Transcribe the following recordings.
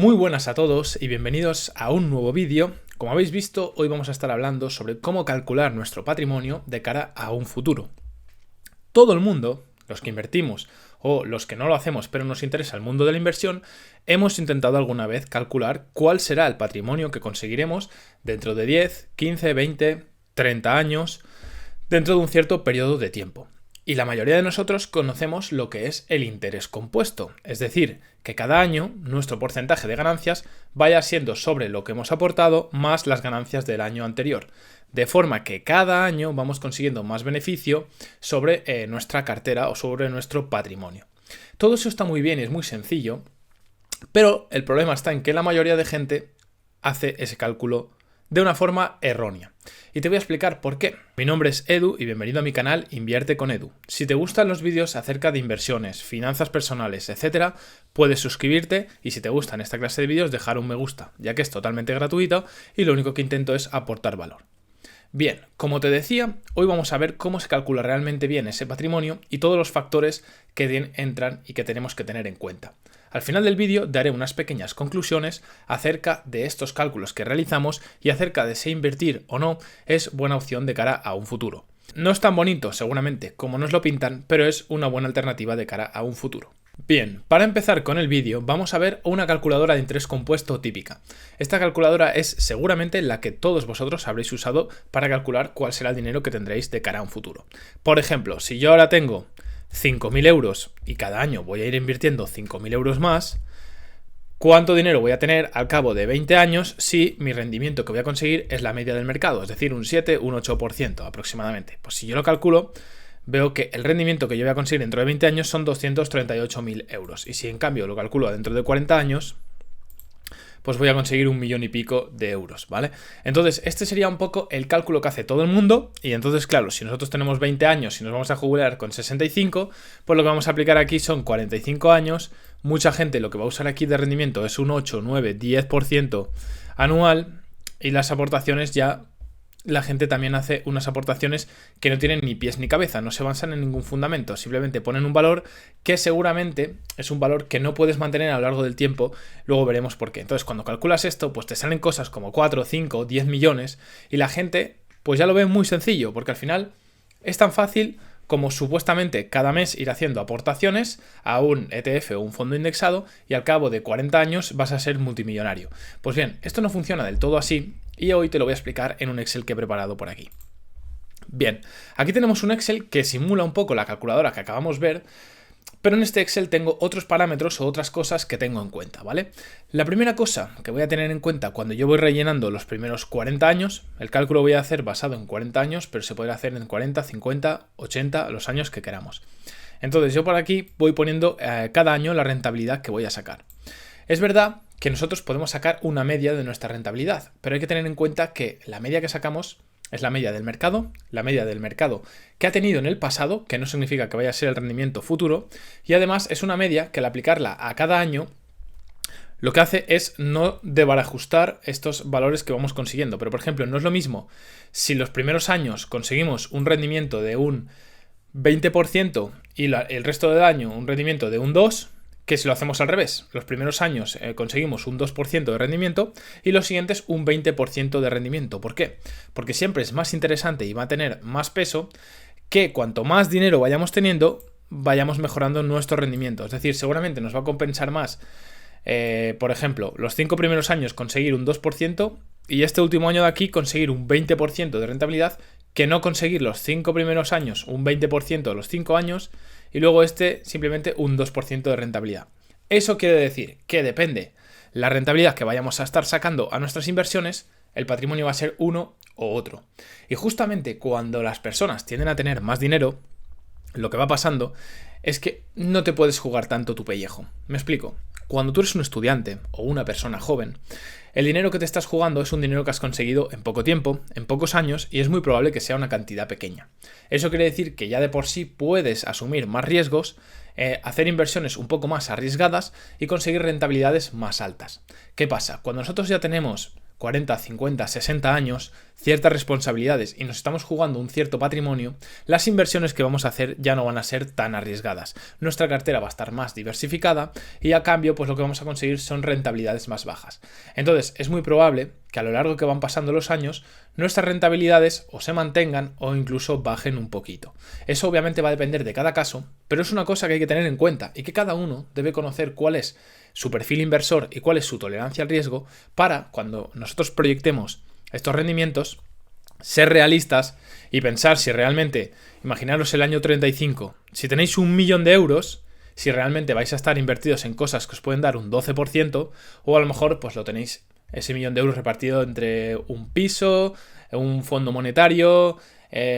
Muy buenas a todos y bienvenidos a un nuevo vídeo. Como habéis visto, hoy vamos a estar hablando sobre cómo calcular nuestro patrimonio de cara a un futuro. Todo el mundo, los que invertimos o los que no lo hacemos pero nos interesa el mundo de la inversión, hemos intentado alguna vez calcular cuál será el patrimonio que conseguiremos dentro de 10, 15, 20, 30 años, dentro de un cierto periodo de tiempo. Y la mayoría de nosotros conocemos lo que es el interés compuesto, es decir, que cada año nuestro porcentaje de ganancias vaya siendo sobre lo que hemos aportado más las ganancias del año anterior, de forma que cada año vamos consiguiendo más beneficio sobre nuestra cartera o sobre nuestro patrimonio. Todo eso está muy bien y es muy sencillo, pero el problema está en que la mayoría de gente hace ese cálculo de una forma errónea. Y te voy a explicar por qué. Mi nombre es Edu y bienvenido a mi canal Invierte con Edu. Si te gustan los vídeos acerca de inversiones, finanzas personales, etc., puedes suscribirte y si te gustan esta clase de vídeos dejar un me gusta, ya que es totalmente gratuito y lo único que intento es aportar valor. Bien, como te decía, hoy vamos a ver cómo se calcula realmente bien ese patrimonio y todos los factores que entran y que tenemos que tener en cuenta. Al final del vídeo daré unas pequeñas conclusiones acerca de estos cálculos que realizamos y acerca de si invertir o no es buena opción de cara a un futuro. No es tan bonito, seguramente, como nos lo pintan, pero es una buena alternativa de cara a un futuro. Bien, para empezar con el vídeo vamos a ver una calculadora de interés compuesto típica. Esta calculadora es seguramente la que todos vosotros habréis usado para calcular cuál será el dinero que tendréis de cara a un futuro. Por ejemplo, si yo ahora tengo 5.000 euros y cada año voy a ir invirtiendo 5.000 euros más, ¿cuánto dinero voy a tener al cabo de 20 años si mi rendimiento que voy a conseguir es la media del mercado? Es decir, un 7, un 8% aproximadamente. Pues si yo lo calculo, veo que el rendimiento que yo voy a conseguir dentro de 20 años son 238.000 euros. Y si en cambio lo calculo dentro de 40 años, pues voy a conseguir 1 millón y pico de euros, ¿vale? Entonces, este sería un poco el cálculo que hace todo el mundo. Y entonces, claro, si nosotros tenemos 20 años y nos vamos a jubilar con 65, pues lo que vamos a aplicar aquí son 45 años. Mucha gente lo que va a usar aquí de rendimiento es un 8, 9, 10% anual. Y las aportaciones ya... La gente también hace unas aportaciones que no tienen ni pies ni cabeza, no se basan en ningún fundamento, simplemente ponen un valor que seguramente es un valor que no puedes mantener a lo largo del tiempo, luego veremos por qué. Entonces, cuando calculas esto, pues te salen cosas como 4, 5, 10 millones y la gente pues ya lo ve muy sencillo, porque al final es tan fácil como supuestamente cada mes ir haciendo aportaciones a un ETF o un fondo indexado y al cabo de 40 años vas a ser multimillonario. Pues bien, esto no funciona del todo así y hoy te lo voy a explicar en un Excel que he preparado por aquí. Bien, aquí tenemos un Excel que simula un poco la calculadora que acabamos de ver, pero en este Excel tengo otros parámetros o otras cosas que tengo en cuenta, ¿vale? La primera cosa que voy a tener en cuenta cuando yo voy rellenando los primeros 40 años, el cálculo voy a hacer basado en 40 años, pero se puede hacer en 40, 50, 80, los años que queramos. Entonces yo por aquí voy poniendo cada año la rentabilidad que voy a sacar. Es verdad que nosotros podemos sacar una media de nuestra rentabilidad, pero hay que tener en cuenta que la media que sacamos es la media del mercado que ha tenido en el pasado, que no significa que vaya a ser el rendimiento futuro, y además es una media que al aplicarla a cada año lo que hace es no desbarajustar estos valores que vamos consiguiendo. Pero por ejemplo, no es lo mismo si los primeros años conseguimos un rendimiento de un 20% y el resto del año un rendimiento de un 2%, que si lo hacemos al revés, los primeros años conseguimos un 2% de rendimiento y los siguientes un 20% de rendimiento. ¿Por qué? Porque siempre es más interesante y va a tener más peso que cuanto más dinero vayamos teniendo, vayamos mejorando nuestro rendimiento. Es decir, seguramente nos va a compensar más, por ejemplo, los 5 primeros años conseguir un 2% y este último año de aquí conseguir un 20% de rentabilidad que no conseguir los 5 primeros años un 20% de los 5 años y luego simplemente un 2% de rentabilidad. Eso quiere decir que depende la rentabilidad que vayamos a estar sacando a nuestras inversiones, el patrimonio va a ser uno o otro. Y justamente cuando las personas tienden a tener más dinero, lo que va pasando es que no te puedes jugar tanto tu pellejo. Me explico. Cuando tú eres un estudiante o una persona joven, el dinero que te estás jugando es un dinero que has conseguido en poco tiempo, en pocos años, y es muy probable que sea una cantidad pequeña. Eso quiere decir que ya de por sí puedes asumir más riesgos, hacer inversiones un poco más arriesgadas y conseguir rentabilidades más altas. ¿Qué pasa? Cuando nosotros ya tenemos 40, 50, 60 años, ciertas responsabilidades y nos estamos jugando un cierto patrimonio, las inversiones que vamos a hacer ya no van a ser tan arriesgadas. Nuestra cartera va a estar más diversificada y a cambio pues lo que vamos a conseguir son rentabilidades más bajas. Entonces es muy probable que a lo largo que van pasando los años nuestras rentabilidades o se mantengan o incluso bajen un poquito. Eso obviamente va a depender de cada caso, pero es una cosa que hay que tener en cuenta y que cada uno debe conocer cuál es su perfil inversor y cuál es su tolerancia al riesgo para cuando nosotros proyectemos estos rendimientos ser realistas y pensar si realmente, imaginaros el año 35, si tenéis 1.000.000 de euros, si realmente vais a estar invertidos en cosas que os pueden dar un 12% o a lo mejor pues lo tenéis ese 1.000.000 de euros repartido entre un piso, un fondo monetario,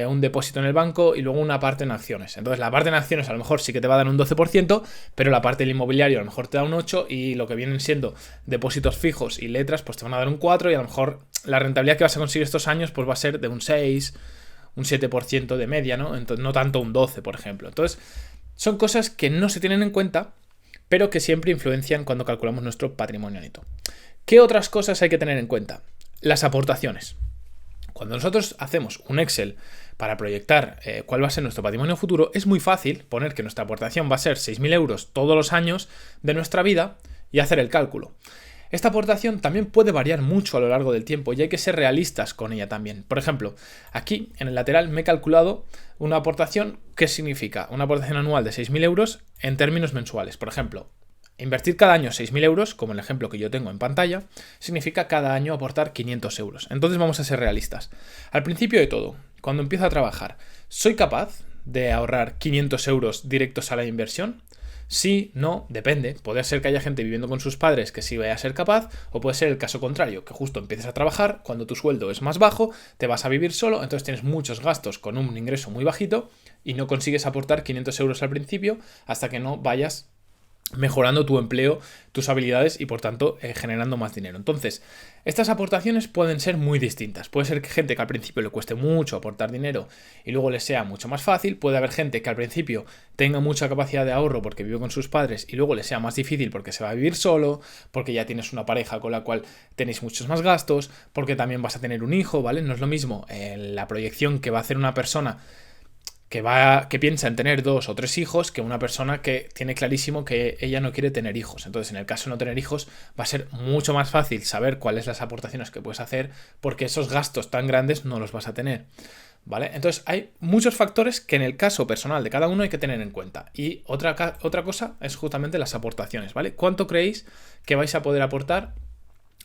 un depósito en el banco y luego una parte en acciones. Entonces la parte en acciones a lo mejor sí que te va a dar un 12%, pero la parte del inmobiliario a lo mejor te da un 8% y lo que vienen siendo depósitos fijos y letras pues te van a dar un 4% y a lo mejor la rentabilidad que vas a conseguir estos años pues va a ser de un 6%, un 7% de media, ¿no? Entonces, no tanto un 12%, por ejemplo. Entonces son cosas que no se tienen en cuenta, pero que siempre influencian cuando calculamos nuestro patrimonio neto. ¿Qué otras cosas hay que tener en cuenta? Las aportaciones. Cuando nosotros hacemos un Excel para proyectar cuál va a ser nuestro patrimonio futuro, es muy fácil poner que nuestra aportación va a ser 6.000 euros todos los años de nuestra vida y hacer el cálculo. Esta aportación también puede variar mucho a lo largo del tiempo y hay que ser realistas con ella también. Por ejemplo, aquí en el lateral me he calculado una aportación. ¿Qué significa? Una aportación anual de 6.000 euros en términos mensuales. Por ejemplo, invertir cada año 6.000 euros, como el ejemplo que yo tengo en pantalla, significa cada año aportar 500 euros. Entonces vamos a ser realistas. Al principio de todo, cuando empiezo a trabajar, ¿soy capaz de ahorrar 500 euros directos a la inversión? Sí, no, depende. Puede ser que haya gente viviendo con sus padres que sí vaya a ser capaz, o puede ser el caso contrario, que justo empieces a trabajar, cuando tu sueldo es más bajo, te vas a vivir solo, entonces tienes muchos gastos con un ingreso muy bajito y no consigues aportar 500 euros al principio hasta que no vayas mejorando tu empleo, tus habilidades y por tanto generando más dinero. Entonces, estas aportaciones pueden ser muy distintas. Puede ser que gente que al principio le cueste mucho aportar dinero y luego le sea mucho más fácil. Puede haber gente que al principio tenga mucha capacidad de ahorro porque vive con sus padres y luego le sea más difícil porque se va a vivir solo, porque ya tienes una pareja con la cual tenéis muchos más gastos, porque también vas a tener un hijo, ¿vale? No es lo mismo la proyección que va a hacer una persona que piensa en tener 2 o 3 hijos que una persona que tiene clarísimo que ella no quiere tener hijos. Entonces, en el caso de no tener hijos, va a ser mucho más fácil saber cuáles las aportaciones que puedes hacer porque esos gastos tan grandes no los vas a tener, ¿vale? Entonces, hay muchos factores que en el caso personal de cada uno hay que tener en cuenta. Y otra cosa es justamente las aportaciones, ¿vale? ¿Cuánto creéis que vais a poder aportar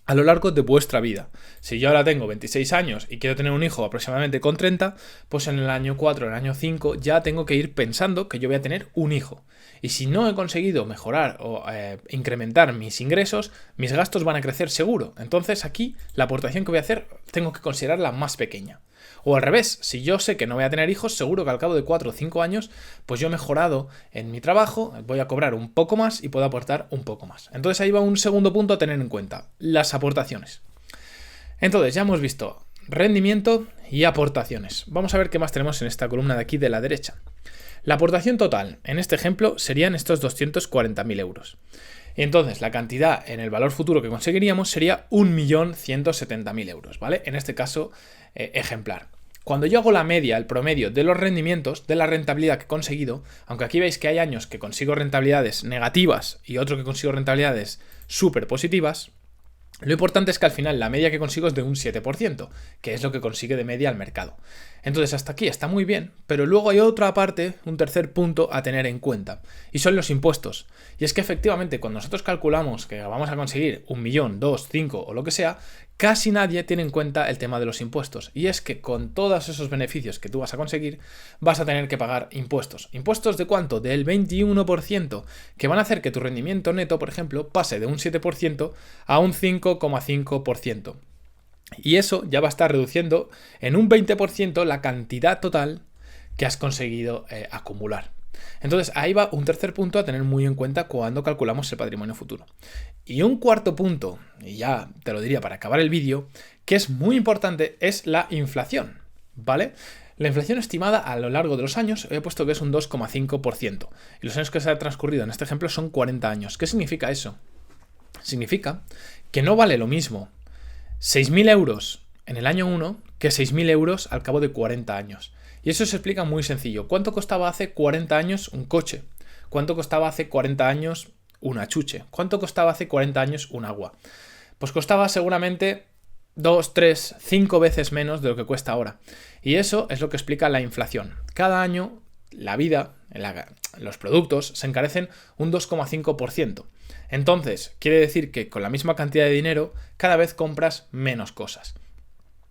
a lo largo de vuestra vida? Si yo ahora tengo 26 años y quiero tener un hijo aproximadamente con 30, pues en el año 4, en el año 5 ya tengo que ir pensando que yo voy a tener un hijo. Y si no he conseguido mejorar o incrementar mis ingresos, mis gastos van a crecer seguro. Entonces aquí la aportación que voy a hacer tengo que considerarla más pequeña. O al revés, si yo sé que no voy a tener hijos, seguro que al cabo de 4 o 5 años, pues yo he mejorado en mi trabajo, voy a cobrar un poco más y puedo aportar un poco más. Entonces ahí va un segundo punto a tener en cuenta, las aportaciones. Entonces ya hemos visto rendimiento y aportaciones. Vamos a ver qué más tenemos en esta columna de aquí de la derecha. La aportación total, en este ejemplo, serían estos 240.000 euros. Y entonces la cantidad en el valor futuro que conseguiríamos sería 1.170.000 euros, ¿vale? En este caso, ejemplar. Cuando yo hago la media, el promedio de los rendimientos, de la rentabilidad que he conseguido, aunque aquí veis que hay años que consigo rentabilidades negativas y otro que consigo rentabilidades súper positivas, lo importante es que al final la media que consigo es de un 7%, que es lo que consigue de media el mercado. Entonces hasta aquí está muy bien, pero luego hay otra parte, un tercer punto a tener en cuenta, y son los impuestos. Y es que efectivamente cuando nosotros calculamos que vamos a conseguir 1.000.000, 2, 5 o lo que sea, casi nadie tiene en cuenta el tema de los impuestos. Y es que con todos esos beneficios que tú vas a conseguir, vas a tener que pagar impuestos. ¿Impuestos de cuánto? Del 21%, que van a hacer que tu rendimiento neto, por ejemplo, pase de un 7% a un 5,5%. Y eso ya va a estar reduciendo en un 20% la cantidad total que has conseguido acumular. Entonces ahí va un tercer punto a tener muy en cuenta cuando calculamos el patrimonio futuro. Y un cuarto punto, y ya te lo diría para acabar el vídeo, que es muy importante, es la inflación, ¿vale? La inflación estimada a lo largo de los años he puesto que es un 2,5%. Y los años que se ha transcurrido en este ejemplo son 40 años. ¿Qué significa eso? Significa que no vale lo mismo 6.000 euros en el año 1 que 6.000 euros al cabo de 40 años. Y eso se explica muy sencillo. ¿Cuánto costaba hace 40 años un coche? ¿Cuánto costaba hace 40 años una chuche? ¿Cuánto costaba hace 40 años un agua? Pues costaba seguramente 2, 3, 5 veces menos de lo que cuesta ahora. Y eso es lo que explica la inflación. Cada año la vida, los productos se encarecen un 2,5%. Entonces, quiere decir que con la misma cantidad de dinero cada vez compras menos cosas.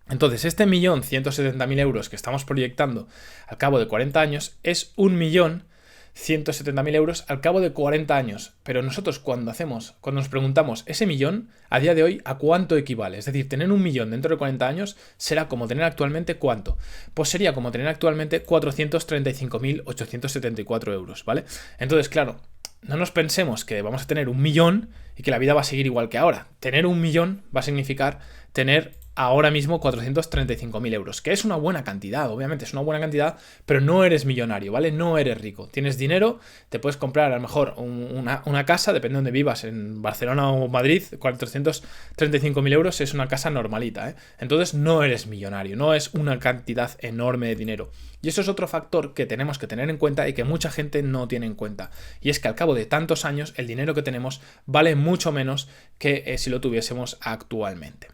Entonces, este 1.170.000 euros que estamos proyectando al cabo de 40 años es 1.170.000 euros al cabo de 40 años. Pero nosotros cuando nos preguntamos ese millón, a día de hoy, ¿a cuánto equivale? Es decir, tener 1.000.000 dentro de 40 años será como tener actualmente ¿cuánto? Pues sería como tener actualmente 435.874 euros, ¿vale? Entonces, claro, no nos pensemos que vamos a tener 1.000.000 y que la vida va a seguir igual que ahora. Tener 1.000.000 va a significar tener ahora mismo 435.000 euros, que es una buena cantidad, obviamente es una buena cantidad, pero no eres millonario, ¿vale? No eres rico. Tienes dinero, te puedes comprar a lo mejor una casa, depende de donde vivas, en Barcelona o Madrid, 435.000 euros es una casa normalita, ¿eh? Entonces no eres millonario, no es una cantidad enorme de dinero. Y eso es otro factor que tenemos que tener en cuenta y que mucha gente no tiene en cuenta. Y es que al cabo de tantos años, el dinero que tenemos vale mucho menos que si lo tuviésemos actualmente.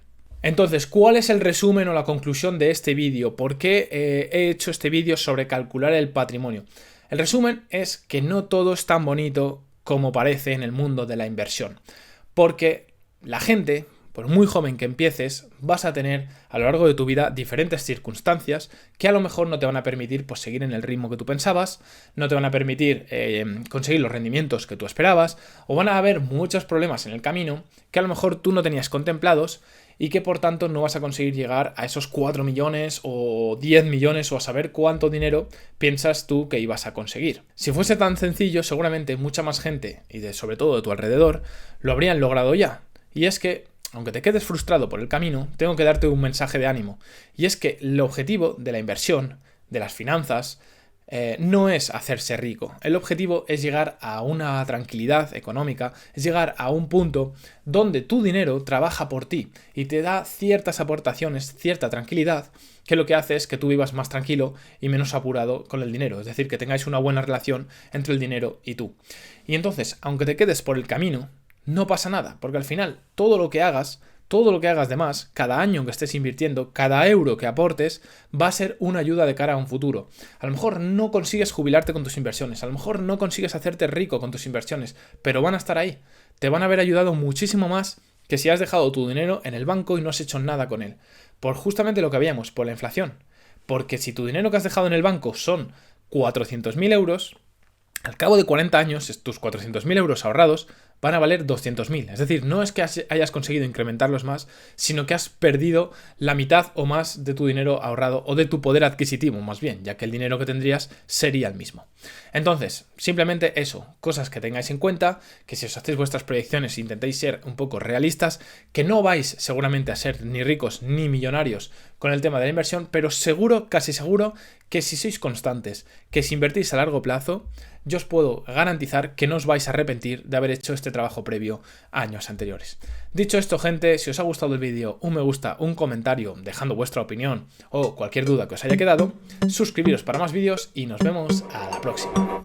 Entonces, ¿cuál es el resumen o la conclusión de este vídeo? ¿Por qué he hecho este vídeo sobre calcular el patrimonio? El resumen es que no todo es tan bonito como parece en el mundo de la inversión. Porque la gente, por muy joven que empieces, vas a tener a lo largo de tu vida diferentes circunstancias que a lo mejor no te van a permitir pues, seguir en el ritmo que tú pensabas, no te van a permitir conseguir los rendimientos que tú esperabas, o van a haber muchos problemas en el camino que a lo mejor tú no tenías contemplados y que por tanto no vas a conseguir llegar a esos 4 millones o 10 millones o a saber cuánto dinero piensas tú que ibas a conseguir. Si fuese tan sencillo, seguramente mucha más gente, y sobre todo de tu alrededor, lo habrían logrado ya. Y es que, aunque te quedes frustrado por el camino, tengo que darte un mensaje de ánimo. Y es que el objetivo de la inversión, de las finanzas, no es hacerse rico. El objetivo es llegar a una tranquilidad económica, es llegar a un punto donde tu dinero trabaja por ti y te da ciertas aportaciones, cierta tranquilidad, que lo que hace es que tú vivas más tranquilo y menos apurado con el dinero. Es decir, que tengáis una buena relación entre el dinero y tú. Y entonces, aunque te quedes por el camino, no pasa nada, porque al final todo lo que hagas de más, cada año que estés invirtiendo, cada euro que aportes, va a ser una ayuda de cara a un futuro. A lo mejor no consigues jubilarte con tus inversiones, a lo mejor no consigues hacerte rico con tus inversiones, pero van a estar ahí. Te van a haber ayudado muchísimo más que si has dejado tu dinero en el banco y no has hecho nada con él. Por justamente lo que habíamos, por la inflación. Porque si tu dinero que has dejado en el banco son 400.000 euros, al cabo de 40 años, tus 400.000 euros ahorrados van a valer 200.000. Es decir, no es que hayas conseguido incrementarlos más, sino que has perdido la mitad o más de tu dinero ahorrado o de tu poder adquisitivo, más bien, ya que el dinero que tendrías sería el mismo. Entonces, simplemente eso, cosas que tengáis en cuenta, que si os hacéis vuestras proyecciones e intentáis ser un poco realistas, que no vais seguramente a ser ni ricos ni millonarios con el tema de la inversión, pero seguro, casi seguro, que si sois constantes, que si invertís a largo plazo, yo os puedo garantizar que no os vais a arrepentir de haber hecho este trabajo previo a años anteriores. Dicho esto, gente, si os ha gustado el vídeo, un me gusta, un comentario, dejando vuestra opinión o cualquier duda que os haya quedado, suscribiros para más vídeos y nos vemos a la próxima.